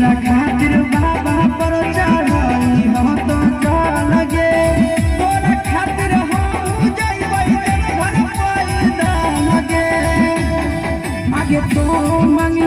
तोहरा खातिर बाबा पर चढ़ाई हो तो चल गे तोरा खातिर हम जइबै घर पैदा लगे आगे तो मांगी